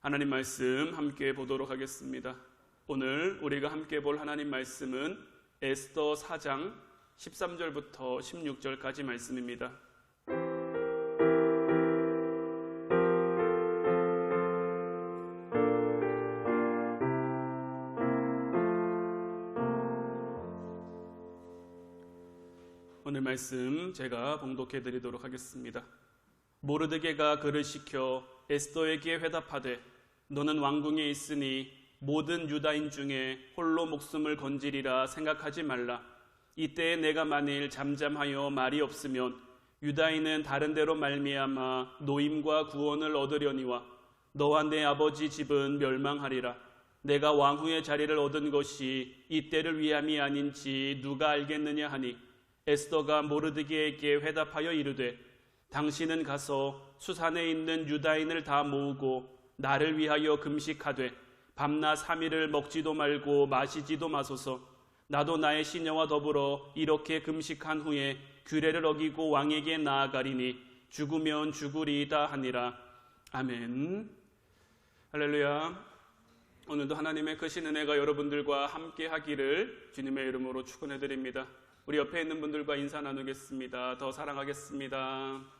하나님 말씀 함께 보도록 하겠습니다. 오늘 우리가 함께 볼 하나님 말씀은 에스더 4장 13절부터 16절까지 말씀입니다. 오늘 말씀 제가 봉독해 드리도록 하겠습니다. 모르드게가 그를 시켜 에스더에게 회답하되 너는 왕궁에 있으니 모든 유다인 중에 홀로 목숨을 건지리라 생각하지 말라. 이때에 내가 만일 잠잠하여 말이 없으면 유다인은 다른 데로 말미암아 노임과 구원을 얻으려니와 너와 내 아버지 집은 멸망하리라. 내가 왕후의 자리를 얻은 것이 이때를 위함이 아닌지 누가 알겠느냐 하니 에스더가 모르드게에게 회답하여 이르되 당신은 가서 수산에 있는 유다인을 다 모으고 나를 위하여 금식하되 밤낮 3일을 먹지도 말고 마시지도 마소서. 나도 나의 시녀와 더불어 이렇게 금식한 후에 규례를 어기고 왕에게 나아가리니 죽으면 죽으리이다 하니라. 아멘. 할렐루야. 오늘도 하나님의 크신 은혜가 여러분들과 함께 하기를 주님의 이름으로 축원해 드립니다. 우리 옆에 있는 분들과 인사 나누겠습니다. 더 사랑하겠습니다.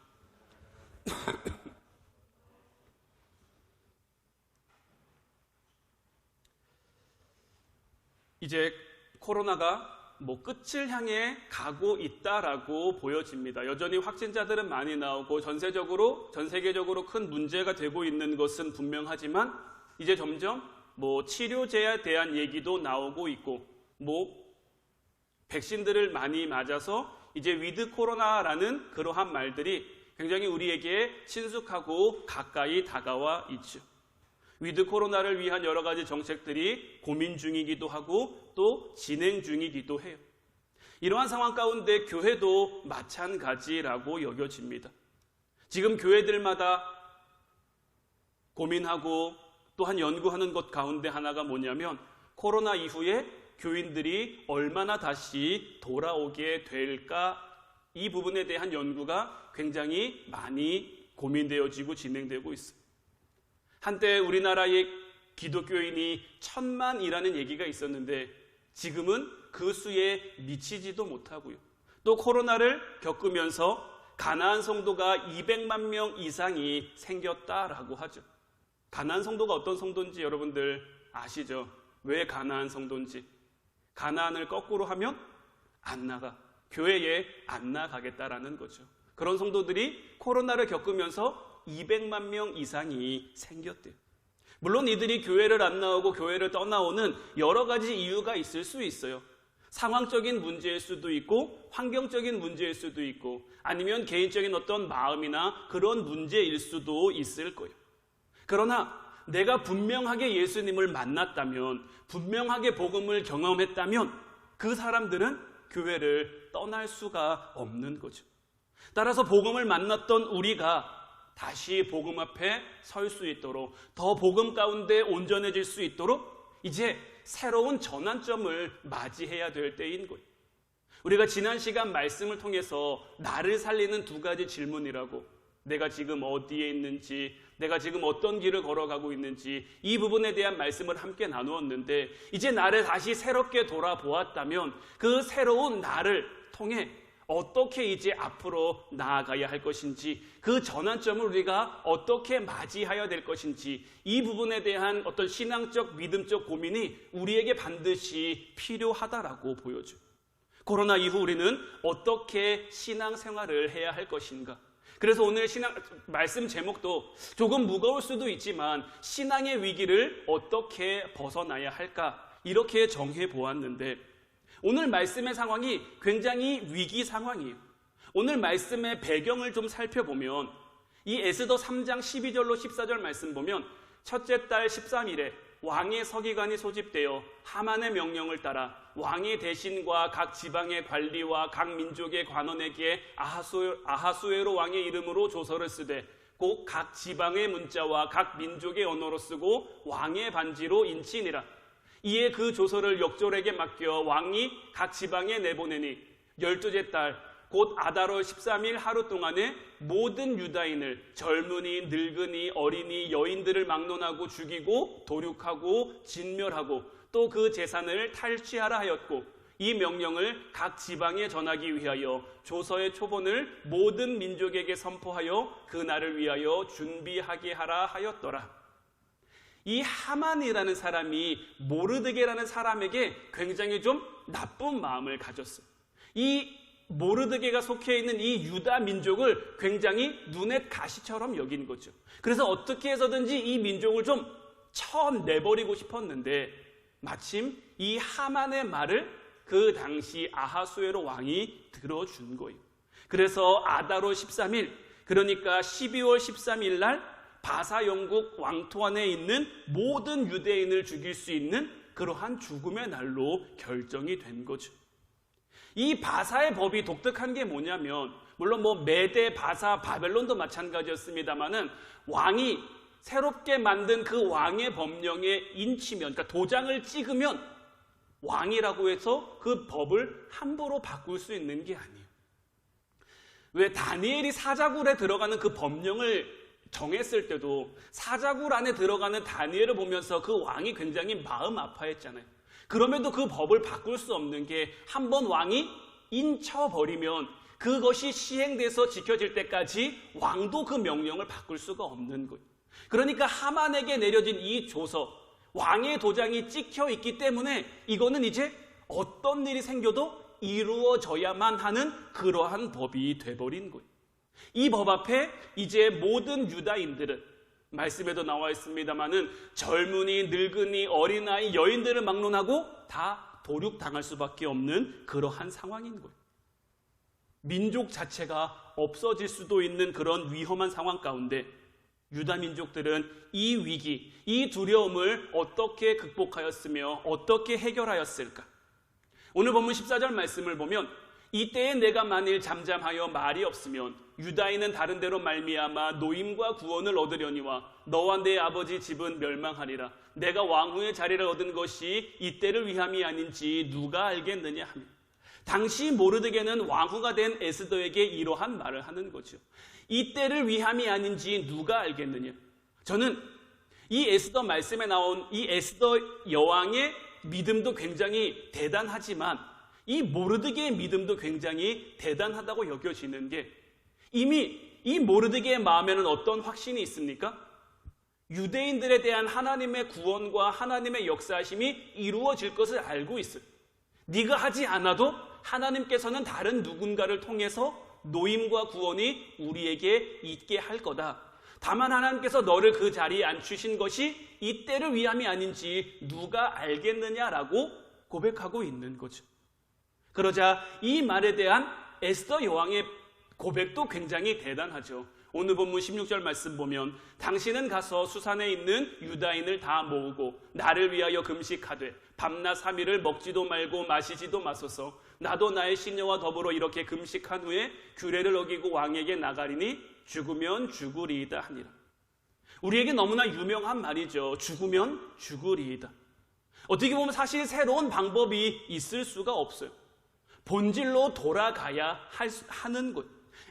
이제 코로나가 끝을 향해 가고 있다라고 보여집니다. 여전히 확진자들은 많이 나오고 전 세계적으로 큰 문제가 되고 있는 것은 분명하지만 이제 점점 치료제에 대한 얘기도 나오고 있고 백신들을 많이 맞아서 이제 위드 코로나라는 그러한 말들이 굉장히 우리에게 친숙하고 가까이 다가와 있죠. 위드 코로나를 위한 여러 가지 정책들이 고민 중이기도 하고 또 진행 중이기도 해요. 이러한 상황 가운데 교회도 마찬가지라고 여겨집니다. 지금 교회들마다 고민하고 또한 연구하는 것 가운데 하나가 뭐냐면 코로나 이후에 교인들이 얼마나 다시 돌아오게 될까, 이 부분에 대한 연구가 굉장히 많이 고민되어지고 진행되고 있습니다. 한때 우리나라의 기독교인이 1000만이라는 얘기가 있었는데 지금은 그 수에 미치지도 못하고요. 또 코로나를 겪으면서 가나안 성도가 200만 명 이상이 생겼다라고 하죠. 가나안 성도가 어떤 성도인지 여러분들 아시죠? 왜 가나안 성도인지. 가나안을 거꾸로 하면 안 나가. 교회에 안 나가겠다라는 거죠. 그런 성도들이 코로나를 겪으면서 200만 명 이상이 생겼대요. 물론 이들이 교회를 안 나오고 교회를 떠나오는 여러 가지 이유가 있을 수 있어요. 상황적인 문제일 수도 있고 환경적인 문제일 수도 있고 아니면 개인적인 어떤 마음이나 그런 문제일 수도 있을 거예요. 그러나 내가 분명하게 예수님을 만났다면, 분명하게 복음을 경험했다면 그 사람들은 교회를 떠날 수가 없는 거죠. 따라서 복음을 만났던 우리가 다시 복음 앞에 설 수 있도록, 더 복음 가운데 온전해질 수 있도록 이제 새로운 전환점을 맞이해야 될 때인 거예요. 우리가 지난 시간 말씀을 통해서 나를 살리는 2가지 질문이라고, 내가 지금 어디에 있는지, 내가 지금 어떤 길을 걸어가고 있는지 이 부분에 대한 말씀을 함께 나누었는데 이제 나를 다시 새롭게 돌아보았다면 그 새로운 나를 통해 어떻게 이제 앞으로 나아가야 할 것인지, 그 전환점을 우리가 어떻게 맞이해야 될 것인지 이 부분에 대한 어떤 신앙적, 믿음적 고민이 우리에게 반드시 필요하다라고 보여줘요. 코로나 이후 우리는 어떻게 신앙생활을 해야 할 것인가? 그래서 오늘 말씀 제목도 조금 무거울 수도 있지만 신앙의 위기를 어떻게 벗어나야 할까? 이렇게 정해 보았는데 오늘 말씀의 상황이 굉장히 위기 상황이에요. 오늘 말씀의 배경을 좀 살펴보면 이 에스더 3장 12절로 14절 말씀 보면 첫째 달 13일에 왕의 서기관이 소집되어 하만의 명령을 따라 왕의 대신과 각 지방의 관리와 각 민족의 관원에게 아하수에로 왕의 이름으로 조서를 쓰되 꼭 각 지방의 문자와 각 민족의 언어로 쓰고 왕의 반지로 인치니라. 이에 그 조서를 역졸에게 맡겨 왕이 각 지방에 내보내니 12째 달 곧 아달월 13일 하루 동안에 모든 유다인을 젊은이, 늙은이, 어린이, 여인들을 막론하고 죽이고 도륙하고 진멸하고 또 그 재산을 탈취하라 하였고 이 명령을 각 지방에 전하기 위하여 조서의 초본을 모든 민족에게 선포하여 그 날을 위하여 준비하게 하라 하였더라. 이 하만이라는 사람이 모르드게라는 사람에게 굉장히 좀 나쁜 마음을 가졌어요. 이 모르드게가 속해 있는 이 유다 민족을 굉장히 눈엣 가시처럼 여긴 거죠. 그래서 어떻게 해서든지 이 민족을 좀 쳐내버리고 싶었는데 마침 이 하만의 말을 그 당시 아하수에로 왕이 들어준 거예요. 그래서 아달월 13일, 그러니까 12월 13일 날 바사 영국 왕토 안에 있는 모든 유대인을 죽일 수 있는 그러한 죽음의 날로 결정이 된 거죠. 이 바사의 법이 독특한 게 뭐냐면, 물론 메대, 바사, 바벨론도 마찬가지였습니다만은 왕이 새롭게 만든 그 왕의 법령에 인치면, 그러니까 도장을 찍으면 왕이라고 해서 그 법을 함부로 바꿀 수 있는 게 아니에요. 왜 다니엘이 사자굴에 들어가는 그 법령을 정했을 때도 사자굴 안에 들어가는 다니엘을 보면서 그 왕이 굉장히 마음 아파했잖아요. 그럼에도 그 법을 바꿀 수 없는 게 한번 왕이 인쳐버리면 그것이 시행돼서 지켜질 때까지 왕도 그 명령을 바꿀 수가 없는 거예요. 그러니까 하만에게 내려진 이 조서, 왕의 도장이 찍혀 있기 때문에 이거는 이제 어떤 일이 생겨도 이루어져야만 하는 그러한 법이 돼버린 거예요. 이 법 앞에 이제 모든 유다인들은, 말씀에도 나와 있습니다마는 젊은이, 늙은이, 어린아이, 여인들을 막론하고 다 도륙당할 수밖에 없는 그러한 상황인 거예요. 민족 자체가 없어질 수도 있는 그런 위험한 상황 가운데 유다 민족들은 이 위기, 이 두려움을 어떻게 극복하였으며 어떻게 해결하였을까? 오늘 본문 14절 말씀을 보면 이때에 내가 만일 잠잠하여 말이 없으면 유다인은 다른 데로 말미암아 노임과 구원을 얻으려니와 너와 내 아버지 집은 멸망하리라. 내가 왕후의 자리를 얻은 것이 이때를 위함이 아닌지 누가 알겠느냐 하며, 당시 모르드게는 왕후가 된 에스더에게 이러한 말을 하는 거죠. 이때를 위함이 아닌지 누가 알겠느냐. 저는 이 에스더 말씀에 나온 이 에스더 여왕의 믿음도 굉장히 대단하지만 이 모르드게의 믿음도 굉장히 대단하다고 여겨지는 게, 이미 이 모르드게의 마음에는 어떤 확신이 있습니까? 유대인들에 대한 하나님의 구원과 하나님의 역사하심이 이루어질 것을 알고 있어요. 네가 하지 않아도 하나님께서는 다른 누군가를 통해서 노임과 구원이 우리에게 있게 할 거다. 다만 하나님께서 너를 그 자리에 앉히신 것이 이때를 위함이 아닌지 누가 알겠느냐라고 고백하고 있는 거죠. 그러자 이 말에 대한 에스더 여왕의 고백도 굉장히 대단하죠. 오늘 본문 16절 말씀 보면 당신은 가서 수산에 있는 유다인을 다 모으고 나를 위하여 금식하되 밤낮 3일을 먹지도 말고 마시지도 마소서. 나도 나의 시녀와 더불어 이렇게 금식한 후에 규례를 어기고 왕에게 나가리니 죽으면 죽으리이다 하니라. 우리에게 너무나 유명한 말이죠. 죽으면 죽으리이다. 어떻게 보면 사실 새로운 방법이 있을 수가 없어요. 본질로 돌아가야 하는 것.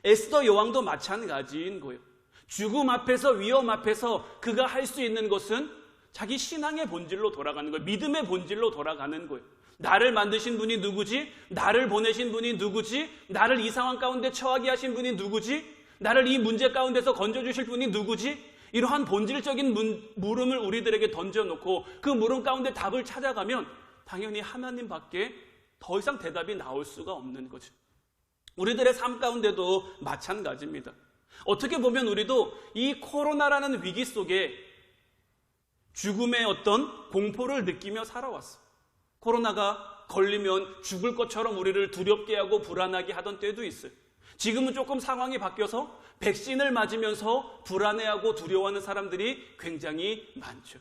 에스더 여왕도 마찬가지인 거예요. 죽음 앞에서, 위험 앞에서 그가 할 수 있는 것은 자기 신앙의 본질로 돌아가는 거예요. 믿음의 본질로 돌아가는 거예요. 나를 만드신 분이 누구지? 나를 보내신 분이 누구지? 나를 이 상황 가운데 처하게 하신 분이 누구지? 나를 이 문제 가운데서 건져주실 분이 누구지? 이러한 본질적인 물음을 우리들에게 던져놓고 그 물음 가운데 답을 찾아가면 당연히 하나님밖에 더 이상 대답이 나올 수가 없는 거죠. 우리들의 삶 가운데도 마찬가지입니다. 어떻게 보면 우리도 이 코로나라는 위기 속에 죽음의 어떤 공포를 느끼며 살아왔어요. 코로나가 걸리면 죽을 것처럼 우리를 두렵게 하고 불안하게 하던 때도 있어요. 지금은 조금 상황이 바뀌어서 백신을 맞으면서 불안해하고 두려워하는 사람들이 굉장히 많죠.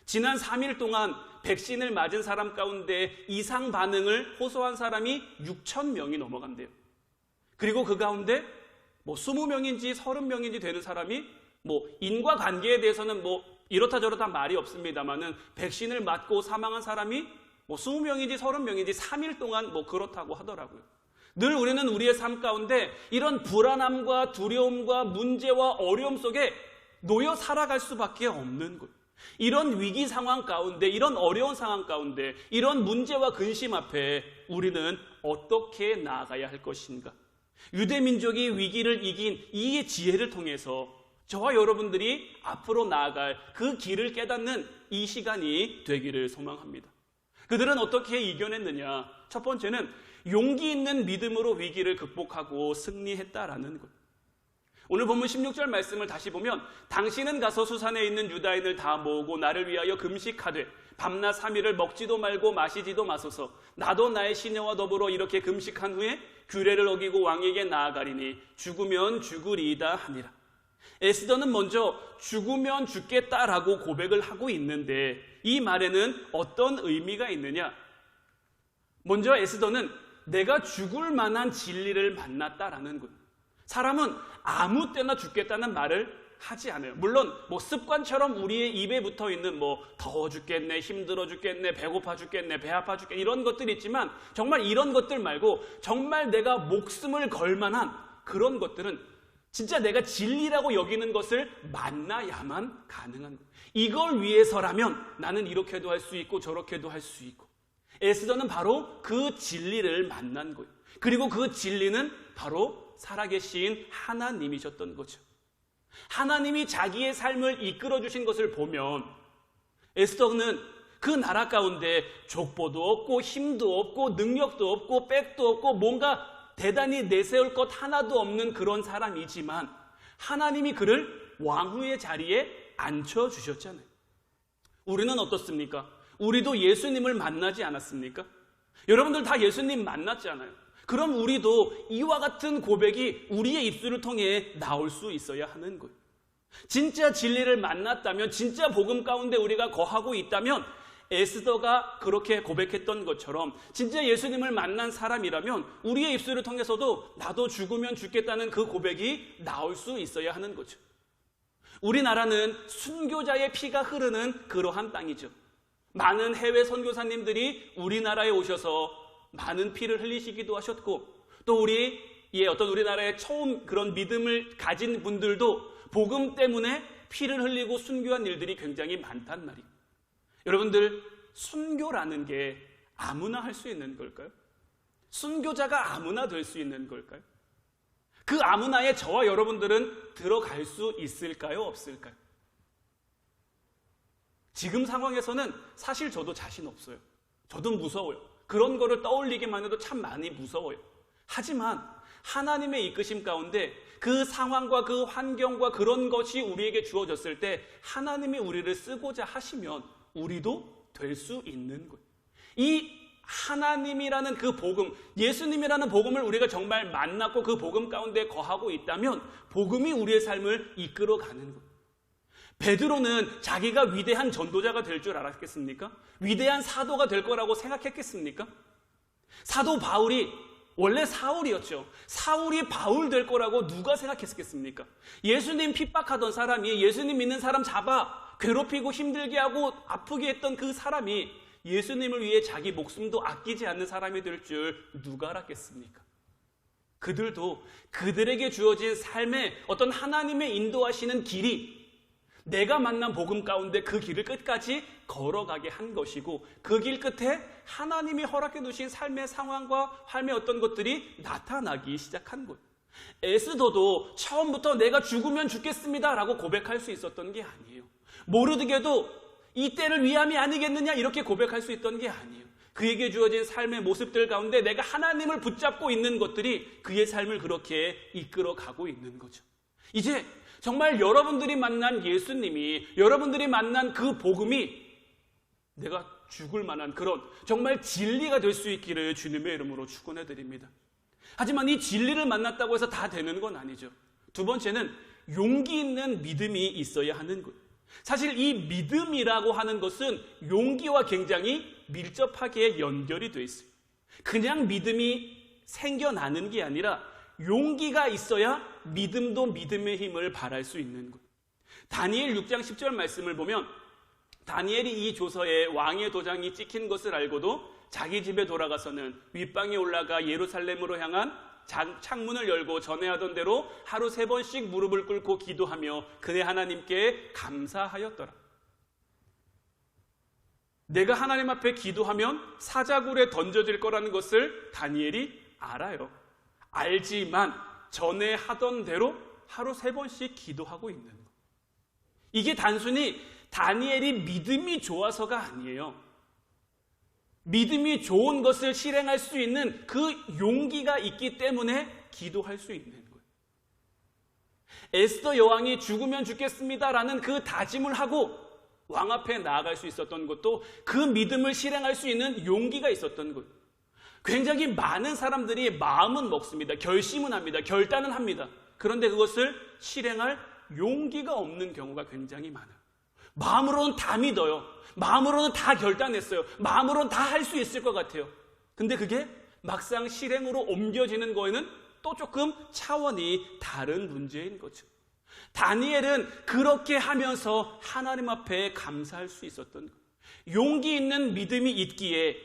지난 3일 동안 백신을 맞은 사람 가운데 이상 반응을 호소한 사람이 6,000명이 넘어간대요. 그리고 그 가운데 20명인지 30명인지 되는 사람이 인과관계에 대해서는 이렇다 저렇다 말이 없습니다만은 백신을 맞고 사망한 사람이 20명인지 30명인지 3일 동안 그렇다고 하더라고요. 늘 우리는 우리의 삶 가운데 이런 불안함과 두려움과 문제와 어려움 속에 놓여 살아갈 수밖에 없는 거예요. 이런 위기 상황 가운데, 이런 어려운 상황 가운데, 이런 문제와 근심 앞에 우리는 어떻게 나아가야 할 것인가? 유대민족이 위기를 이긴 이 지혜를 통해서 저와 여러분들이 앞으로 나아갈 그 길을 깨닫는 이 시간이 되기를 소망합니다. 그들은 어떻게 이겨냈느냐? 첫 번째는 용기 있는 믿음으로 위기를 극복하고 승리했다라는 것. 오늘 본문 16절 말씀을 다시 보면 당신은 가서 수산에 있는 유다인을 다 모으고 나를 위하여 금식하되 밤낮 3일을 먹지도 말고 마시지도 마소서. 나도 나의 시녀와 더불어 이렇게 금식한 후에 규례를 어기고 왕에게 나아가리니 죽으면 죽으리이다 하니라. 에스더는 먼저 죽으면 죽겠다라고 고백을 하고 있는데 이 말에는 어떤 의미가 있느냐? 먼저 에스더는 내가 죽을 만한 진리를 만났다라는 것. 사람은 아무 때나 죽겠다는 말을 하지 않아요. 물론 습관처럼 우리의 입에 붙어 있는 더워 죽겠네, 힘들어 죽겠네, 배고파 죽겠네, 배 아파 죽겠네 이런 것들이 있지만 정말 이런 것들 말고 정말 내가 목숨을 걸 만한 그런 것들은 진짜 내가 진리라고 여기는 것을 만나야만 가능한 거예요. 이걸 위해서라면 나는 이렇게도 할 수 있고 저렇게도 할 수 있고. 에스더는 바로 그 진리를 만난 거예요. 그리고 그 진리는 바로 살아계신 하나님이셨던 거죠. 하나님이 자기의 삶을 이끌어 주신 것을 보면 에스더는 그 나라 가운데 족보도 없고 힘도 없고 능력도 없고 백도 없고 뭔가 대단히 내세울 것 하나도 없는 그런 사람이지만 하나님이 그를 왕후의 자리에 앉혀주셨잖아요. 우리는 어떻습니까? 우리도 예수님을 만나지 않았습니까? 여러분들 다 예수님 만났잖아요. 그럼 우리도 이와 같은 고백이 우리의 입술을 통해 나올 수 있어야 하는 거예요. 진짜 진리를 만났다면, 진짜 복음 가운데 우리가 거하고 있다면 에스더가 그렇게 고백했던 것처럼 진짜 예수님을 만난 사람이라면 우리의 입술을 통해서도 나도 죽으면 죽겠다는 그 고백이 나올 수 있어야 하는 거죠. 우리나라는 순교자의 피가 흐르는 그러한 땅이죠. 많은 해외 선교사님들이 우리나라에 오셔서 많은 피를 흘리시기도 하셨고 또 우리나라에 처음 그런 믿음을 가진 분들도 복음 때문에 피를 흘리고 순교한 일들이 굉장히 많단 말이에요. 여러분들, 순교라는 게 아무나 할 수 있는 걸까요? 순교자가 아무나 될 수 있는 걸까요? 그 아무나에 저와 여러분들은 들어갈 수 있을까요? 없을까요? 지금 상황에서는 사실 저도 자신 없어요. 저도 무서워요. 그런 거를 떠올리기만 해도 참 많이 무서워요. 하지만 하나님의 이끄심 가운데 그 상황과 그 환경과 그런 것이 우리에게 주어졌을 때 하나님이 우리를 쓰고자 하시면 우리도 될 수 있는 거예요. 이 하나님이라는 그 복음, 예수님이라는 복음을 우리가 정말 만났고 그 복음 가운데 거하고 있다면 복음이 우리의 삶을 이끌어가는 거예요. 베드로는 자기가 위대한 전도자가 될 줄 알았겠습니까? 위대한 사도가 될 거라고 생각했겠습니까? 사도 바울이 원래 사울이었죠. 사울이 바울 될 거라고 누가 생각했겠습니까? 예수님 핍박하던 사람이 예수님 믿는 사람 잡아 괴롭히고 힘들게 하고 아프게 했던 그 사람이 예수님을 위해 자기 목숨도 아끼지 않는 사람이 될 줄 누가 알았겠습니까? 그들도 그들에게 주어진 삶의 어떤 하나님의 인도하시는 길이 내가 만난 복음 가운데 그 길을 끝까지 걸어가게 한 것이고 그 길 끝에 하나님이 허락해 두신 삶의 상황과 삶의 어떤 것들이 나타나기 시작한 거예요. 에스더도 처음부터 내가 죽으면 죽겠습니다 라고 고백할 수 있었던 게 아니에요. 모르드게도 이 때를 위함이 아니겠느냐 이렇게 고백할 수 있던 게 아니에요. 그에게 주어진 삶의 모습들 가운데 내가 하나님을 붙잡고 있는 것들이 그의 삶을 그렇게 이끌어가고 있는 거죠. 이제 정말 여러분들이 만난 예수님이, 여러분들이 만난 그 복음이 내가 죽을 만한 그런 정말 진리가 될 수 있기를 주님의 이름으로 축원해 드립니다. 하지만 이 진리를 만났다고 해서 다 되는 건 아니죠. 두 번째는 용기 있는 믿음이 있어야 하는 것. 사실 이 믿음이라고 하는 것은 용기와 굉장히 밀접하게 연결이 돼 있어요. 그냥 믿음이 생겨나는 게 아니라 용기가 있어야 믿음도 믿음의 힘을 발할 수 있는 것. 다니엘 6장 10절 말씀을 보면 다니엘이 이 조서에 왕의 도장이 찍힌 것을 알고도 자기 집에 돌아가서는 윗방에 올라가 예루살렘으로 향한 창문을 열고 전에 하던 대로 하루 3번씩 무릎을 꿇고 기도하며 그의 하나님께 감사하였더라. 내가 하나님 앞에 기도하면 사자굴에 던져질 거라는 것을 다니엘이 알아요. 알지만 전에 하던 대로 하루 3번씩 기도하고 있는 거. 이게 단순히 다니엘이 믿음이 좋아서가 아니에요. 믿음이 좋은 것을 실행할 수 있는 그 용기가 있기 때문에 기도할 수 있는 거예요. 에스더 여왕이 죽으면 죽겠습니다라는 그 다짐을 하고 왕 앞에 나아갈 수 있었던 것도 그 믿음을 실행할 수 있는 용기가 있었던 거예요. 굉장히 많은 사람들이 마음은 먹습니다. 결심은 합니다. 결단은 합니다. 그런데 그것을 실행할 용기가 없는 경우가 굉장히 많아요. 마음으로는 다 믿어요. 마음으로는 다 결단했어요. 마음으로는 다 할 수 있을 것 같아요. 근데 그게 막상 실행으로 옮겨지는 거에는 또 조금 차원이 다른 문제인 거죠. 다니엘은 그렇게 하면서 하나님 앞에 감사할 수 있었던 거예요. 용기 있는 믿음이 있기에,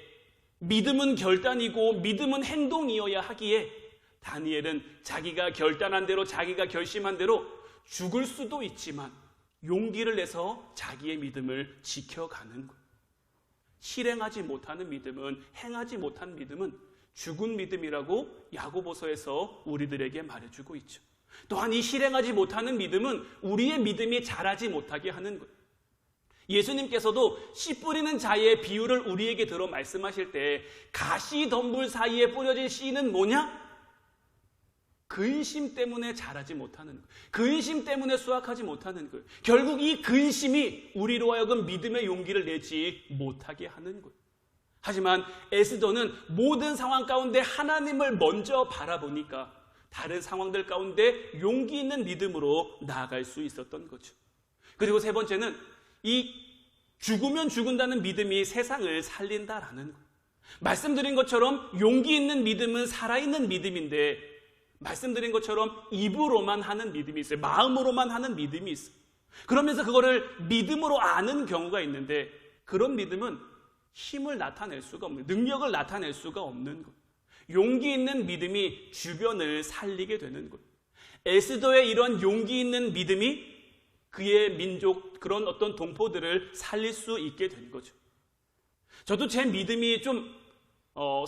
믿음은 결단이고 믿음은 행동이어야 하기에 다니엘은 자기가 결단한 대로, 자기가 결심한 대로 죽을 수도 있지만 용기를 내서 자기의 믿음을 지켜가는 것. 실행하지 못하는 믿음은, 행하지 못한 믿음은 죽은 믿음이라고 야고보서에서 우리들에게 말해주고 있죠. 또한 이 실행하지 못하는 믿음은 우리의 믿음이 자라지 못하게 하는 것. 예수님께서도 씨 뿌리는 자의 비유를 우리에게 들어 말씀하실 때 가시덤불 사이에 뿌려진 씨는 뭐냐? 근심 때문에 자라지 못하는 것, 근심 때문에 수확하지 못하는 것, 결국 이 근심이 우리로 하여금 믿음의 용기를 내지 못하게 하는 것. 하지만 에스더는 모든 상황 가운데 하나님을 먼저 바라보니까 다른 상황들 가운데 용기 있는 믿음으로 나아갈 수 있었던 거죠. 그리고 세 번째는 이 죽으면 죽는다는 믿음이 세상을 살린다라는 것. 말씀드린 것처럼 용기 있는 믿음은 살아있는 믿음인데, 말씀드린 것처럼 입으로만 하는 믿음이 있어요. 마음으로만 하는 믿음이 있어요. 그러면서 그거를 믿음으로 아는 경우가 있는데, 그런 믿음은 힘을 나타낼 수가 없는, 능력을 나타낼 수가 없는 것. 용기 있는 믿음이 주변을 살리게 되는 것. 에스더의 이런 용기 있는 믿음이 그의 민족, 그런 어떤 동포들을 살릴 수 있게 된 거죠. 저도 제 믿음이 좀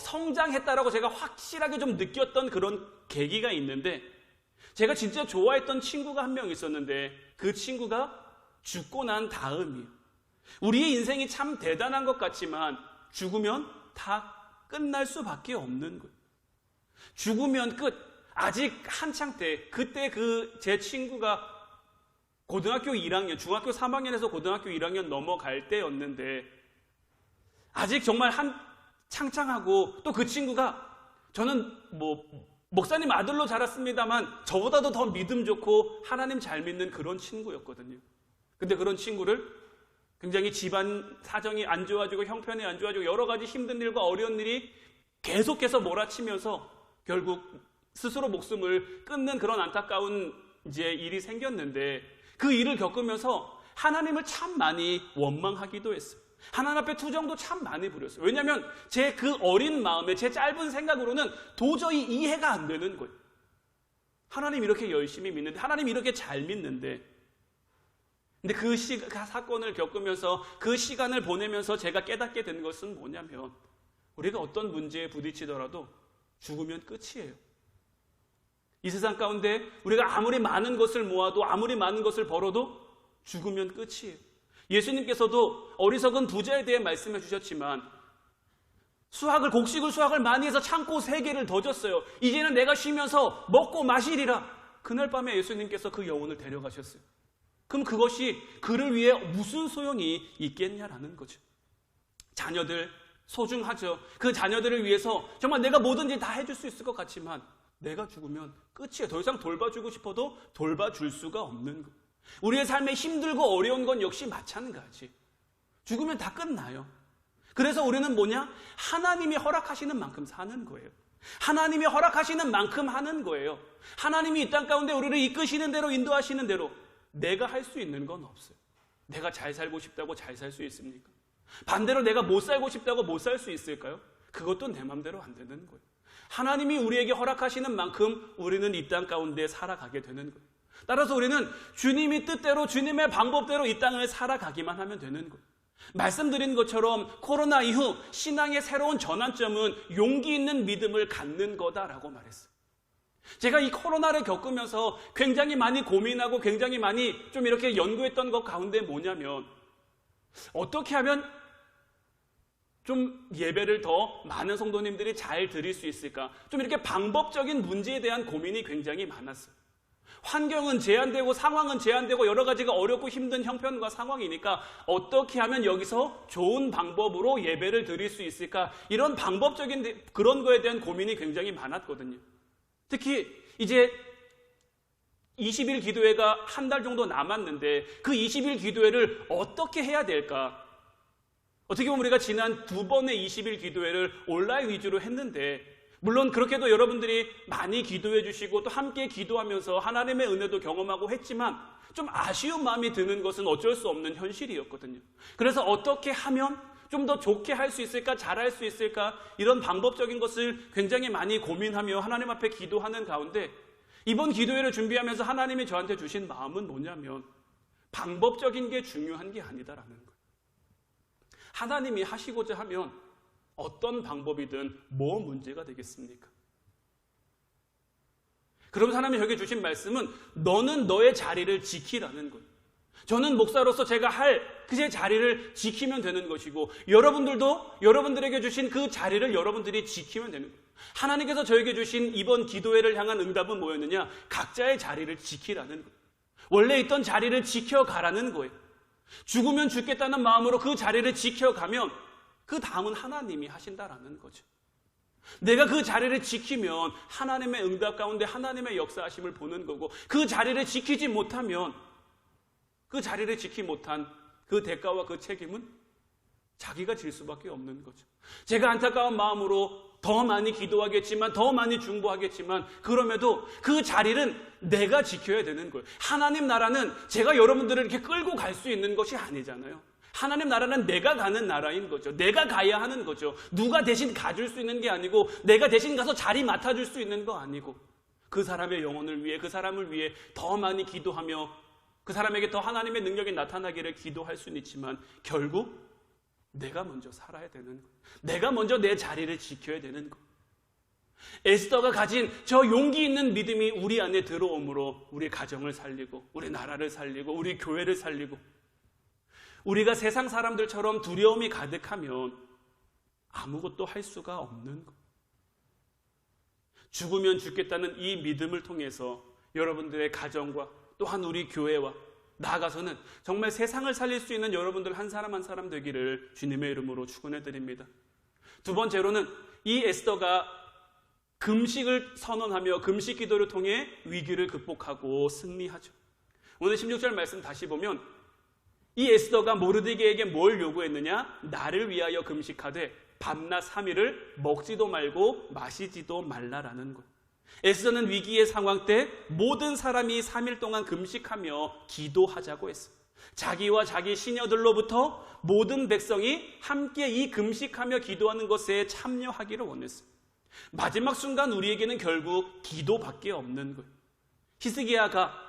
성장했다라고 제가 확실하게 좀 느꼈던 그런 계기가 있는데, 제가 진짜 좋아했던 친구가 한 명 있었는데 그 친구가 죽고 난 다음이에요. 우리의 인생이 참 대단한 것 같지만 죽으면 다 끝날 수밖에 없는 거예요. 죽으면 끝. 아직 한창 때, 그때 제 친구가 고등학교 1학년, 중학교 3학년에서 고등학교 1학년 넘어갈 때였는데, 아직 정말 창창하고, 또 그 친구가, 저는 목사님 아들로 자랐습니다만 저보다도 더 믿음 좋고 하나님 잘 믿는 그런 친구였거든요. 근데 그런 친구를 굉장히 집안 사정이 안 좋아지고 형편이 안 좋아지고 여러 가지 힘든 일과 어려운 일이 계속해서 몰아치면서 결국 스스로 목숨을 끊는 그런 안타까운 일이 생겼는데, 그 일을 겪으면서 하나님을 참 많이 원망하기도 했어요. 하나님 앞에 투정도 참 많이 부렸어요. 왜냐하면 제 그 어린 마음에, 제 짧은 생각으로는 도저히 이해가 안 되는 거예요. 하나님 이렇게 열심히 믿는데, 하나님 이렇게 잘 믿는데. 근데 그 사건을 겪으면서, 그 시간을 보내면서 제가 깨닫게 된 것은 뭐냐면, 우리가 어떤 문제에 부딪히더라도 죽으면 끝이에요. 이 세상 가운데 우리가 아무리 많은 것을 모아도, 아무리 많은 것을 벌어도 죽으면 끝이에요. 예수님께서도 어리석은 부자에 대해 말씀해 주셨지만, 곡식을 수확을 많이 해서 창고 3개를 더 줬어요. 이제는 내가 쉬면서 먹고 마시리라. 그날 밤에 예수님께서 그 영혼을 데려가셨어요. 그럼 그것이 그를 위해 무슨 소용이 있겠냐라는 거죠. 자녀들 소중하죠. 그 자녀들을 위해서 정말 내가 뭐든지 다 해줄 수 있을 것 같지만 내가 죽으면 끝이에요. 더 이상 돌봐주고 싶어도 돌봐줄 수가 없는 것. 우리의 삶에 힘들고 어려운 건 역시 마찬가지. 죽으면 다 끝나요. 그래서 우리는 뭐냐? 하나님이 허락하시는 만큼 사는 거예요. 하나님이 허락하시는 만큼 하는 거예요. 하나님이 이 땅 가운데 우리를 이끄시는 대로, 인도하시는 대로 내가 할 수 있는 건 없어요. 내가 잘 살고 싶다고 잘 살 수 있습니까? 반대로 내가 못 살고 싶다고 못 살 수 있을까요? 그것도 내 마음대로 안 되는 거예요. 하나님이 우리에게 허락하시는 만큼 우리는 이 땅 가운데 살아가게 되는 거예요. 따라서 우리는 주님이 뜻대로 주님의 방법대로 이 땅을 살아가기만 하면 되는 거예요. 말씀드린 것처럼 코로나 이후 신앙의 새로운 전환점은 용기 있는 믿음을 갖는 거다라고 말했어요. 제가 이 코로나를 겪으면서 굉장히 많이 고민하고 굉장히 많이 좀 이렇게 연구했던 것 가운데 뭐냐면, 어떻게 하면 좀 예배를 더 많은 성도님들이 잘 드릴 수 있을까? 좀 이렇게 방법적인 문제에 대한 고민이 굉장히 많았어요. 환경은 제한되고 상황은 제한되고 여러 가지가 어렵고 힘든 형편과 상황이니까 어떻게 하면 여기서 좋은 방법으로 예배를 드릴 수 있을까? 이런 방법적인 그런 거에 대한 고민이 굉장히 많았거든요. 특히 이제 20일 기도회가 한 달 정도 남았는데 그 20일 기도회를 어떻게 해야 될까? 어떻게 보면 우리가 지난 2번의 20일 기도회를 온라인 위주로 했는데, 물론 그렇게도 여러분들이 많이 기도해 주시고 또 함께 기도하면서 하나님의 은혜도 경험하고 했지만 좀 아쉬운 마음이 드는 것은 어쩔 수 없는 현실이었거든요. 그래서 어떻게 하면 좀 더 좋게 할 수 있을까, 잘할 수 있을까, 이런 방법적인 것을 굉장히 많이 고민하며 하나님 앞에 기도하는 가운데 이번 기도회를 준비하면서 하나님이 저한테 주신 마음은 뭐냐면, 방법적인 게 중요한 게 아니다라는 거예요. 하나님이 하시고자 하면 어떤 방법이든 뭐 문제가 되겠습니까? 그럼 하나님이 여기 주신 말씀은 너는 너의 자리를 지키라는 거예요. 저는 목사로서 제가 할 그 자리를 지키면 되는 것이고, 여러분들도 여러분들에게 주신 그 자리를 여러분들이 지키면 되는 거예요. 하나님께서 저에게 주신 이번 기도회를 향한 응답은 뭐였느냐? 각자의 자리를 지키라는 거예요. 원래 있던 자리를 지켜가라는 거예요. 죽으면 죽겠다는 마음으로 그 자리를 지켜가면 그 다음은 하나님이 하신다라는 거죠. 내가 그 자리를 지키면 하나님의 응답 가운데 하나님의 역사하심을 보는 거고, 그 자리를 지키지 못하면 그 자리를 지키지 못한 그 대가와 그 책임은 자기가 질 수밖에 없는 거죠. 제가 안타까운 마음으로 더 많이 기도하겠지만, 더 많이 중보하겠지만, 그럼에도 그 자리는 내가 지켜야 되는 거예요. 하나님 나라는 제가 여러분들을 이렇게 끌고 갈 수 있는 것이 아니잖아요. 하나님 나라는 내가 가는 나라인 거죠. 내가 가야 하는 거죠. 누가 대신 가줄 수 있는 게 아니고, 내가 대신 가서 자리 맡아줄 수 있는 거 아니고, 그 사람의 영혼을 위해, 그 사람을 위해 더 많이 기도하며 그 사람에게 더 하나님의 능력이 나타나기를 기도할 수는 있지만, 결국 내가 먼저 살아야 되는 거예요. 내가 먼저 내 자리를 지켜야 되는 거예요. 에스더가 가진 저 용기 있는 믿음이 우리 안에 들어옴으로 우리 가정을 살리고, 우리 나라를 살리고, 우리 교회를 살리고, 우리가 세상 사람들처럼 두려움이 가득하면 아무것도 할 수가 없는 거예요. 죽으면 죽겠다는 이 믿음을 통해서 여러분들의 가정과 또한 우리 교회와 나아가서는 정말 세상을 살릴 수 있는 여러분들 한 사람 한 사람 되기를 주님의 이름으로 축원해 드립니다. 두 번째로는 이 에스더가 금식을 선언하며 금식 기도를 통해 위기를 극복하고 승리하죠. 오늘 16절 말씀 다시 보면 이 에스더가 모르드게에게 뭘 요구했느냐? 나를 위하여 금식하되 밤낮 3일을 먹지도 말고 마시지도 말라라는 것. 에스더는 위기의 상황 때 모든 사람이 3일 동안 금식하며 기도하자고 했어요. 자기와 자기 시녀들로부터 모든 백성이 함께 이 금식하며 기도하는 것에 참여하기를 원했어요. 마지막 순간 우리에게는 결국 기도밖에 없는 거예요. 히스기야가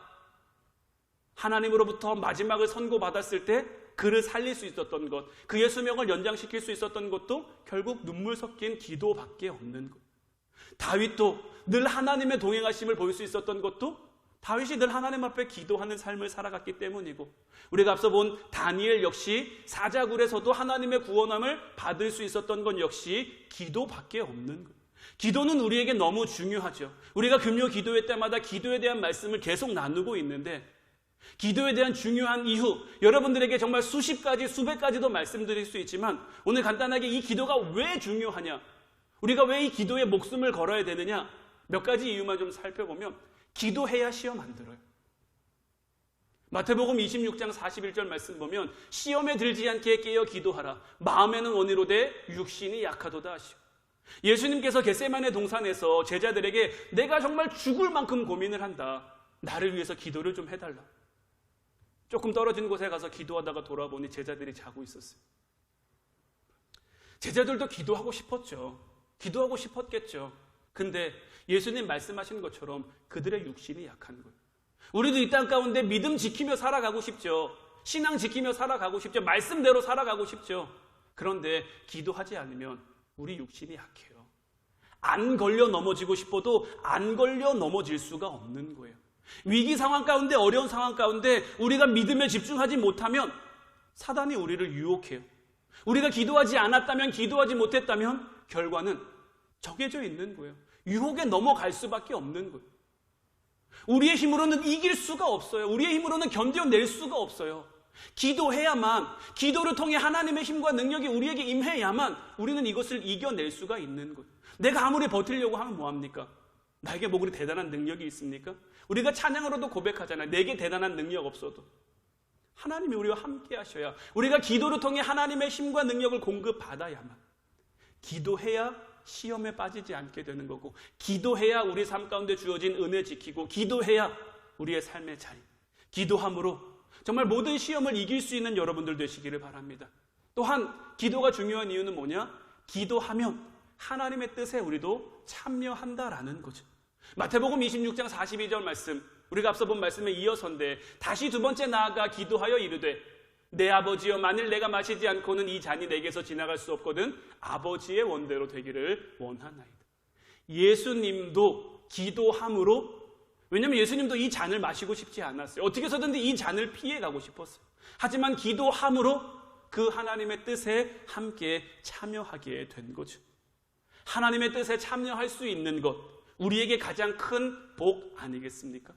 하나님으로부터 마지막을 선고받았을 때 그를 살릴 수 있었던 것, 그의 수명을 연장시킬 수 있었던 것도 결국 눈물 섞인 기도밖에 없는 거예요. 다윗도 늘 하나님의 동행하심을 볼 수 있었던 것도 다윗이 늘 하나님 앞에 기도하는 삶을 살아갔기 때문이고, 우리가 앞서 본 다니엘 역시 사자굴에서도 하나님의 구원함을 받을 수 있었던 것 역시 기도밖에 없는 거예요. 기도는 우리에게 너무 중요하죠. 우리가 금요 기도회 때마다 기도에 대한 말씀을 계속 나누고 있는데, 기도에 대한 중요한 이유, 여러분들에게 정말 수십 가지, 수백 가지도 말씀드릴 수 있지만 오늘 간단하게 이 기도가 왜 중요하냐, 우리가 왜 이 기도에 목숨을 걸어야 되느냐, 몇 가지 이유만 좀 살펴보면 기도해야 시험 안 들어요. 마태복음 26장 41절 말씀 보면 시험에 들지 않게 깨어 기도하라. 마음에는 원이로되 육신이 약하도다 하시오. 예수님께서 겟세마네 동산에서 제자들에게 내가 정말 죽을 만큼 고민을 한다. 나를 위해서 기도를 좀 해달라. 조금 떨어진 곳에 가서 기도하다가 돌아보니 제자들이 자고 있었어요. 제자들도 기도하고 싶었죠. 기도하고 싶었겠죠. 근데 예수님 말씀하시는 것처럼 그들의 육신이 약한 거예요. 우리도 이 땅 가운데 믿음 지키며 살아가고 싶죠. 신앙 지키며 살아가고 싶죠. 말씀대로 살아가고 싶죠. 그런데 기도하지 않으면 우리 육신이 약해요. 안 걸려 넘어지고 싶어도 안 걸려 넘어질 수가 없는 거예요. 위기 상황 가운데, 어려운 상황 가운데 우리가 믿음에 집중하지 못하면 사단이 우리를 유혹해요. 우리가 기도하지 않았다면, 기도하지 못했다면 결과는 정해져 있는 거예요. 유혹에 넘어갈 수밖에 없는 거예요. 우리의 힘으로는 이길 수가 없어요. 우리의 힘으로는 견뎌낼 수가 없어요. 기도해야만, 기도를 통해 하나님의 힘과 능력이 우리에게 임해야만 우리는 이것을 이겨낼 수가 있는 거예요. 내가 아무리 버티려고 하면 뭐합니까? 나에게 뭐 그리 대단한 능력이 있습니까? 우리가 찬양으로도 고백하잖아요. 내게 대단한 능력 없어도 하나님이 우리와 함께 하셔야, 우리가 기도를 통해 하나님의 힘과 능력을 공급받아야만, 기도해야 시험에 빠지지 않게 되는 거고, 기도해야 우리 삶 가운데 주어진 은혜 지키고, 기도해야 우리의 삶의 자리, 기도함으로 정말 모든 시험을 이길 수 있는 여러분들 되시기를 바랍니다. 또한 기도가 중요한 이유는 뭐냐? 기도하면 하나님의 뜻에 우리도 참여한다라는 거죠. 마태복음 26장 42절 말씀, 우리가 앞서 본 말씀에 이어서인데, 다시 두 번째 나아가 기도하여 이르되 내 아버지여, 만일 내가 마시지 않고는 이 잔이 내게서 지나갈 수 없거든 아버지의 원대로 되기를 원하나이다. 예수님도 기도함으로, 왜냐하면 예수님도 이 잔을 마시고 싶지 않았어요. 어떻게 해서든지 이 잔을 피해가고 싶었어요. 하지만 기도함으로 그 하나님의 뜻에 함께 참여하게 된 거죠. 하나님의 뜻에 참여할 수 있는 것, 우리에게 가장 큰 복 아니겠습니까?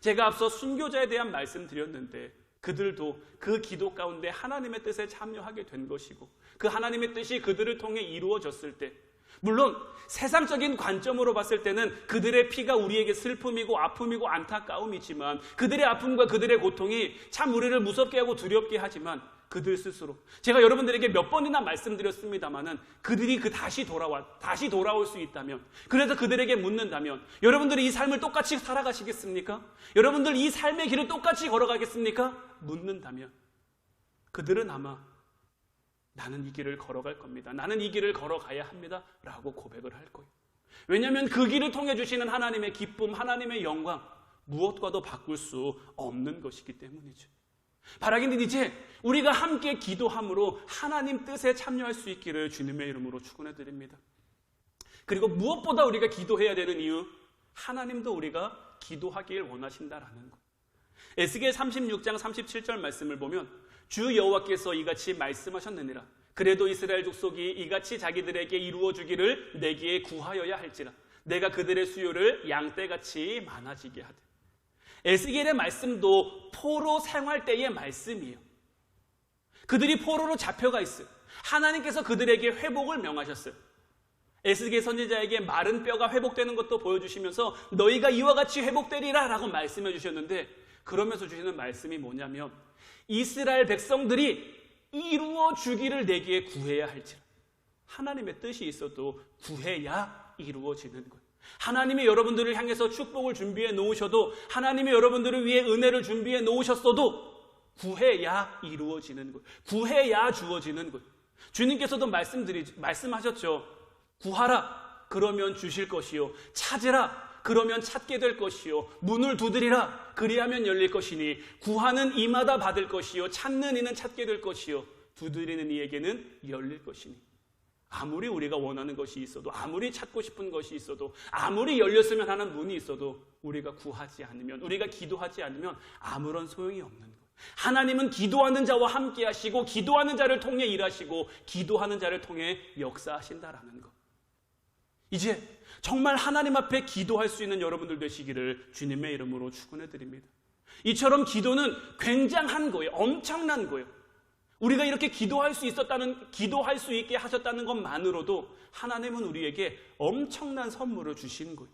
제가 앞서 순교자에 대한 말씀 드렸는데, 그들도 그 기도 가운데 하나님의 뜻에 참여하게 된 것이고, 그 하나님의 뜻이 그들을 통해 이루어졌을 때, 물론 세상적인 관점으로 봤을 때는 그들의 피가 우리에게 슬픔이고 아픔이고 안타까움이지만, 그들의 아픔과 그들의 고통이 참 우리를 무섭게 하고 두렵게 하지만, 그들 스스로, 제가 여러분들에게 몇 번이나 말씀드렸습니다마는, 그들이 다시 돌아올 수 있다면, 그래서 그들에게 묻는다면, 여러분들이 이 삶을 똑같이 살아가시겠습니까? 여러분들 이 삶의 길을 똑같이 걸어가겠습니까? 묻는다면 그들은 아마 나는 이 길을 걸어갈 겁니다, 나는 이 길을 걸어가야 합니다 라고 고백을 할 거예요. 왜냐하면 그 길을 통해 주시는 하나님의 기쁨, 하나님의 영광, 무엇과도 바꿀 수 없는 것이기 때문이죠. 바라기는 이제 우리가 함께 기도함으로 하나님 뜻에 참여할 수 있기를 주님의 이름으로 축원해 드립니다. 그리고 무엇보다 우리가 기도해야 되는 이유, 하나님도 우리가 기도하길 원하신다라는 것. 에스겔 36장 37절 말씀을 보면, 주 여호와께서 이같이 말씀하셨느니라. 그래도 이스라엘 족속이 이같이 자기들에게 이루어 주기를 내게 구하여야 할지라. 내가 그들의 수요를 양떼같이 많아지게 하되. 에스겔의 말씀도 포로 생활 때의 말씀이에요. 그들이 포로로 잡혀가 있어요. 하나님께서 그들에게 회복을 명하셨어요. 에스겔 선지자에게 마른 뼈가 회복되는 것도 보여주시면서 너희가 이와 같이 회복되리라 라고 말씀해 주셨는데, 그러면서 주시는 말씀이 뭐냐면, 이스라엘 백성들이 이루어 주기를 내게 구해야 할지라. 하나님의 뜻이 있어도 구해야 이루어지는 거예요. 하나님이 여러분들을 향해서 축복을 준비해 놓으셔도, 하나님이 여러분들을 위해 은혜를 준비해 놓으셨어도 구해야 이루어지는 거예요. 구해야 주어지는 거예요. 주님께서도 말씀하셨죠. 구하라 그러면 주실 것이요, 찾으라 그러면 찾게 될 것이요, 문을 두드리라 그리하면 열릴 것이니, 구하는 이마다 받을 것이요, 찾는 이는 찾게 될 것이요, 두드리는 이에게는 열릴 것이니. 아무리 우리가 원하는 것이 있어도, 아무리 찾고 싶은 것이 있어도, 아무리 열렸으면 하는 문이 있어도 우리가 구하지 않으면, 우리가 기도하지 않으면 아무런 소용이 없는 거예요. 하나님은 기도하는 자와 함께 하시고, 기도하는 자를 통해 일하시고, 기도하는 자를 통해 역사하신다라는 것. 이제 정말 하나님 앞에 기도할 수 있는 여러분들 되시기를 주님의 이름으로 축원해 드립니다. 이처럼 기도는 굉장한 거예요. 엄청난 거예요. 우리가 이렇게 기도할 수 있게 하셨다는 것만으로도 하나님은 우리에게 엄청난 선물을 주신 거예요.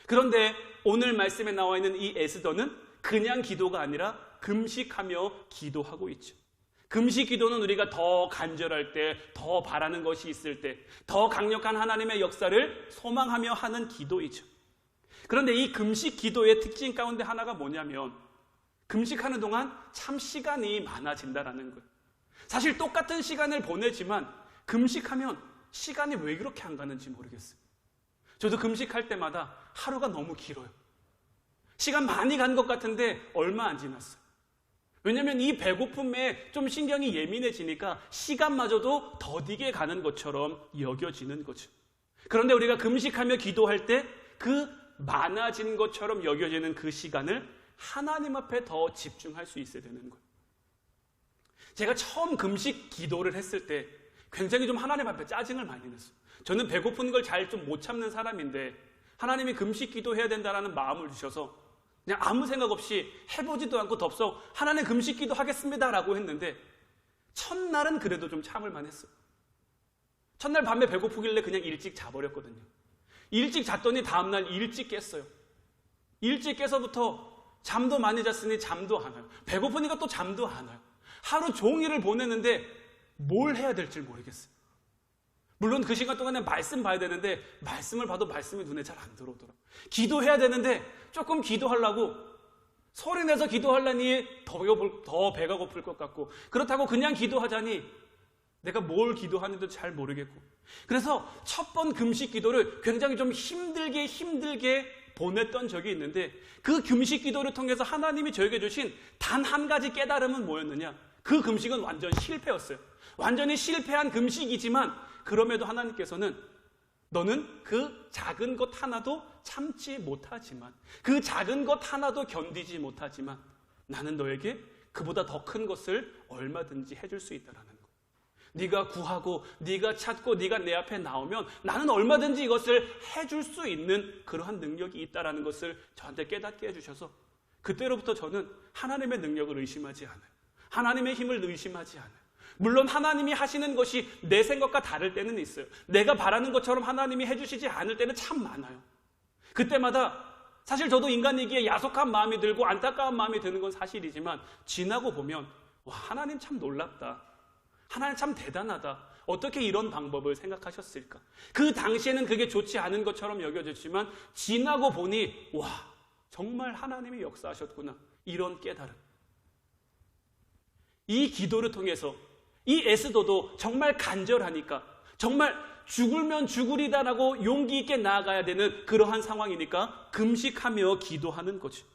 그런데 오늘 말씀에 나와 있는 이 에스더는 그냥 기도가 아니라 금식하며 기도하고 있죠. 금식 기도는 우리가 더 간절할 때, 더 바라는 것이 있을 때, 더 강력한 하나님의 역사를 소망하며 하는 기도이죠. 그런데 이 금식 기도의 특징 가운데 하나가 뭐냐면, 금식하는 동안 참 시간이 많아진다라는 거예요. 사실 똑같은 시간을 보내지만 금식하면 시간이 왜 그렇게 안 가는지 모르겠어요. 저도 금식할 때마다 하루가 너무 길어요. 시간 많이 간 것 같은데 얼마 안 지났어요. 왜냐하면 이 배고픔에 좀 신경이 예민해지니까 시간마저도 더디게 가는 것처럼 여겨지는 거죠. 그런데 우리가 금식하며 기도할 때 그 많아진 것처럼 여겨지는 그 시간을 하나님 앞에 더 집중할 수 있어야 되는 거예요. 제가 처음 금식 기도를 했을 때 굉장히 좀 하나님 앞에 짜증을 많이 냈어요. 저는 배고픈 걸 잘 좀 못 참는 사람인데 하나님이 금식 기도해야 된다는 마음을 주셔서 그냥 아무 생각 없이 해보지도 않고 덥석 하나님 금식 기도하겠습니다라고 했는데 첫날은 그래도 좀 참을만 했어요. 첫날 밤에 배고프길래 그냥 일찍 자버렸거든요. 일찍 잤더니 다음날 일찍 깼어요. 일찍 깨서부터 잠도 많이 잤으니 잠도 안 와요. 배고프니까 또 잠도 안 와요. 하루 종일을 보내는데 뭘 해야 될지 모르겠어요. 물론 그 시간 동안에 말씀 봐야 되는데 말씀을 봐도 말씀이 눈에 잘 안 들어오더라고요. 기도해야 되는데 조금 기도하려고 소리내서 기도하려니 더 배가 고플 것 같고 그렇다고 그냥 기도하자니 내가 뭘 기도하는지도 잘 모르겠고 그래서 첫 번 금식 기도를 굉장히 좀 힘들게 보냈던 적이 있는데 그 금식 기도를 통해서 하나님이 저에게 주신 단 한 가지 깨달음은 뭐였느냐? 그 금식은 완전 실패였어요. 완전히 실패한 금식이지만 그럼에도 하나님께서는 너는 그 작은 것 하나도 참지 못하지만 그 작은 것 하나도 견디지 못하지만 나는 너에게 그보다 더 큰 것을 얼마든지 해줄 수 있다라는 거. 네가 구하고 네가 찾고 네가 내 앞에 나오면 나는 얼마든지 이것을 해줄 수 있는 그러한 능력이 있다라는 것을 저한테 깨닫게 해주셔서 그때로부터 저는 하나님의 능력을 의심하지 않아요. 하나님의 힘을 의심하지 않아요. 물론 하나님이 하시는 것이 내 생각과 다를 때는 있어요. 내가 바라는 것처럼 하나님이 해주시지 않을 때는 참 많아요. 그때마다 사실 저도 인간이기에 야속한 마음이 들고 안타까운 마음이 드는 건 사실이지만 지나고 보면 와, 하나님 참 놀랍다. 하나님 참 대단하다. 어떻게 이런 방법을 생각하셨을까? 그 당시에는 그게 좋지 않은 것처럼 여겨졌지만 지나고 보니 와, 정말 하나님이 역사하셨구나. 이런 깨달음. 이 기도를 통해서 이 에스더도 정말 간절하니까 정말 죽을면 죽으리다라고 용기 있게 나아가야 되는 그러한 상황이니까 금식하며 기도하는 거죠.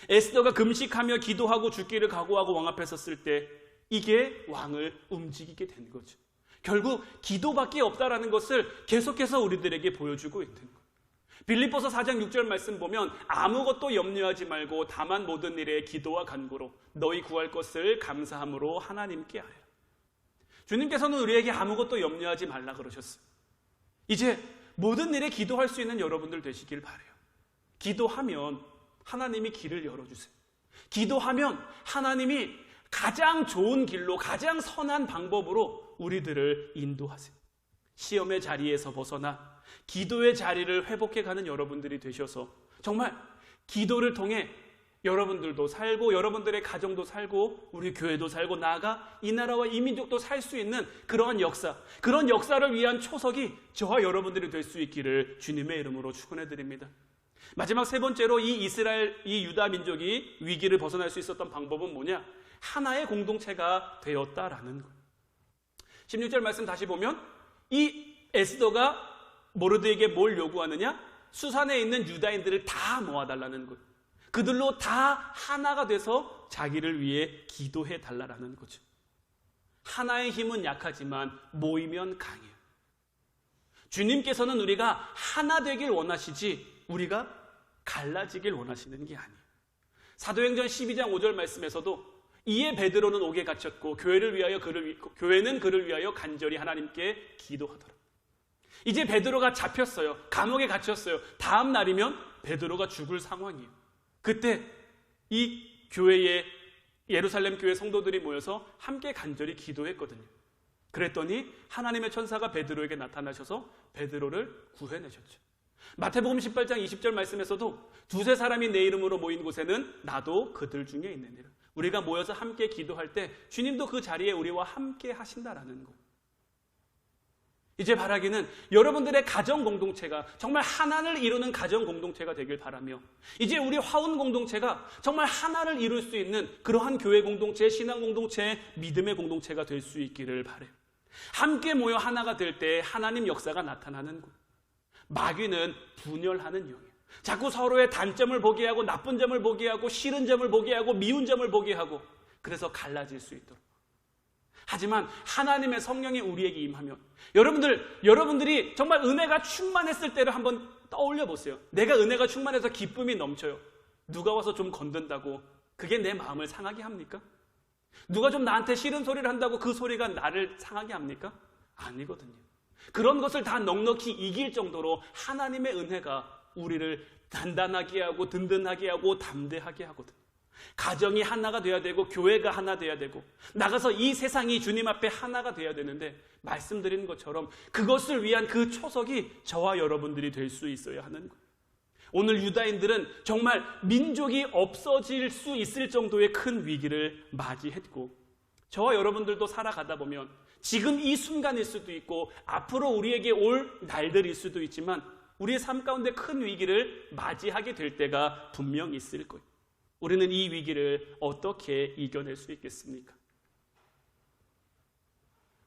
에스더가 금식하며 기도하고 죽기를 각오하고 왕 앞에 섰을 때 이게 왕을 움직이게 된 거죠. 결국 기도밖에 없다라는 것을 계속해서 우리들에게 보여주고 있는 거예요. 빌립보서 4장 6절 말씀 보면 아무것도 염려하지 말고 다만 모든 일에 기도와 간구로 너희 구할 것을 감사함으로 하나님께 하라. 주님께서는 우리에게 아무것도 염려하지 말라 그러셨어요. 이제 모든 일에 기도할 수 있는 여러분들 되시길 바라요. 기도하면 하나님이 길을 열어주세요. 기도하면 하나님이 가장 좋은 길로 가장 선한 방법으로 우리들을 인도하세요. 시험의 자리에서 벗어나 기도의 자리를 회복해가는 여러분들이 되셔서 정말 기도를 통해 여러분들도 살고 여러분들의 가정도 살고 우리 교회도 살고 나아가 이 나라와 이 민족도 살 수 있는 그러한 역사, 그런 역사를 위한 초석이 저와 여러분들이 될 수 있기를 주님의 이름으로 축원해 드립니다. 마지막 세 번째로 이 이스라엘, 이 유다 민족이 위기를 벗어날 수 있었던 방법은 뭐냐? 하나의 공동체가 되었다라는 거예요. 16절 말씀 다시 보면 이 에스더가 모르드에게 뭘 요구하느냐? 수산에 있는 유다인들을 다 모아달라는 거예요. 그들로 다 하나가 돼서 자기를 위해 기도해 달라라는 거죠. 하나의 힘은 약하지만 모이면 강해요. 주님께서는 우리가 하나 되길 원하시지 우리가 갈라지길 원하시는 게 아니에요. 사도행전 12장 5절 말씀에서도 이에 베드로는 옥에 갇혔고 교회는 그를 위하여 간절히 하나님께 기도하더라. 이제 베드로가 잡혔어요. 감옥에 갇혔어요. 다음 날이면 베드로가 죽을 상황이에요. 그때 이 교회에 예루살렘 교회 성도들이 모여서 함께 간절히 기도했거든요. 그랬더니 하나님의 천사가 베드로에게 나타나셔서 베드로를 구해내셨죠. 마태복음 18장 20절 말씀에서도 두세 사람이 내 이름으로 모인 곳에는 나도 그들 중에 있느니라. 우리가 모여서 함께 기도할 때 주님도 그 자리에 우리와 함께 하신다라는 거. 이제 바라기는 여러분들의 가정 공동체가 정말 하나를 이루는 가정 공동체가 되길 바라며 이제 우리 화운 공동체가 정말 하나를 이룰 수 있는 그러한 교회 공동체, 신앙 공동체, 믿음의 공동체가 될 수 있기를 바라요. 함께 모여 하나가 될 때 하나님 역사가 나타나는 곳. 마귀는 분열하는 영이에요. 자꾸 서로의 단점을 보게 하고 나쁜 점을 보게 하고 싫은 점을 보게 하고 미운 점을 보게 하고 그래서 갈라질 수 있도록. 하지만 하나님의 성령이 우리에게 임하면 여러분들이 정말 은혜가 충만했을 때를 한번 떠올려 보세요. 내가 은혜가 충만해서 기쁨이 넘쳐요. 누가 와서 좀 건든다고 그게 내 마음을 상하게 합니까? 누가 좀 나한테 싫은 소리를 한다고 그 소리가 나를 상하게 합니까? 아니거든요. 그런 것을 다 넉넉히 이길 정도로 하나님의 은혜가 우리를 단단하게 하고 든든하게 하고 담대하게 하거든요. 가정이 하나가 돼야 되고 교회가 하나 돼야 되고 나가서 이 세상이 주님 앞에 하나가 돼야 되는데 말씀드린 것처럼 그것을 위한 그 초석이 저와 여러분들이 될 수 있어야 하는 거예요. 오늘 유다인들은 정말 민족이 없어질 수 있을 정도의 큰 위기를 맞이했고 저와 여러분들도 살아가다 보면 지금 이 순간일 수도 있고 앞으로 우리에게 올 날들일 수도 있지만 우리의 삶 가운데 큰 위기를 맞이하게 될 때가 분명 있을 거예요. 우리는 이 위기를 어떻게 이겨낼 수 있겠습니까?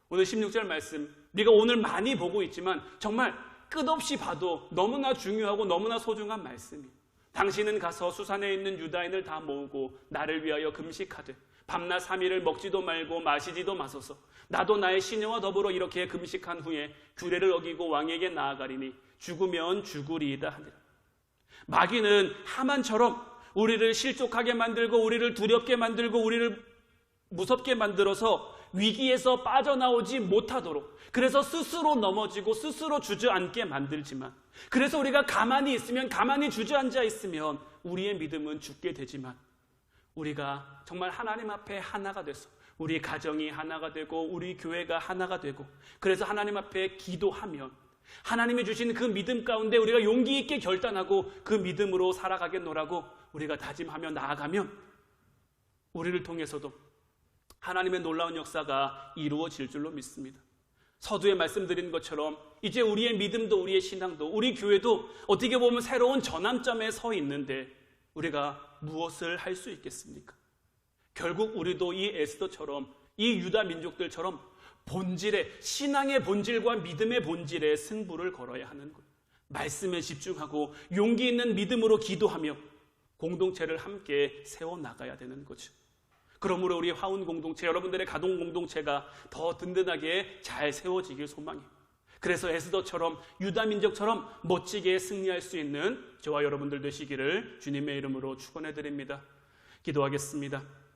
오늘 16절 말씀, 네가 오늘 많이 보고 있지만 정말 끝없이 봐도 너무나 중요하고 너무나 소중한 말씀이에요. 당신은 가서 수산에 있는 유다인을 다 모으고 나를 위하여 금식하되 밤낮 3일을 먹지도 말고 마시지도 마소서. 나도 나의 시녀와 더불어 이렇게 금식한 후에 규례를 어기고 왕에게 나아가리니 죽으면 죽으리이다 하니라. 마귀는 하만처럼 우리를 실족하게 만들고 우리를 두렵게 만들고 우리를 무섭게 만들어서 위기에서 빠져나오지 못하도록, 그래서 스스로 넘어지고 스스로 주저앉게 만들지만, 그래서 우리가 가만히 있으면, 가만히 주저앉아 있으면 우리의 믿음은 죽게 되지만, 우리가 정말 하나님 앞에 하나가 돼서 우리 가정이 하나가 되고 우리 교회가 하나가 되고, 그래서 하나님 앞에 기도하면 하나님이 주신 그 믿음 가운데 우리가 용기 있게 결단하고 그 믿음으로 살아가겠노라고 우리가 다짐하며 나아가면 우리를 통해서도 하나님의 놀라운 역사가 이루어질 줄로 믿습니다. 서두에 말씀드린 것처럼 이제 우리의 믿음도 우리의 신앙도 우리 교회도 어떻게 보면 새로운 전환점에 서 있는데 우리가 무엇을 할 수 있겠습니까? 결국 우리도 이 에스더처럼 이 유다 민족들처럼 본질의, 신앙의 본질과 믿음의 본질에 승부를 걸어야 하는 거예요. 말씀에 집중하고 용기 있는 믿음으로 기도하며 공동체를 함께 세워나가야 되는 거죠. 그러므로 우리 화운 공동체, 여러분들의 가동 공동체가 더 든든하게 잘 세워지길 소망해요. 그래서 에스더처럼 유다 민족처럼 멋지게 승리할 수 있는 저와 여러분들 되시기를 주님의 이름으로 축원해 드립니다. 기도하겠습니다.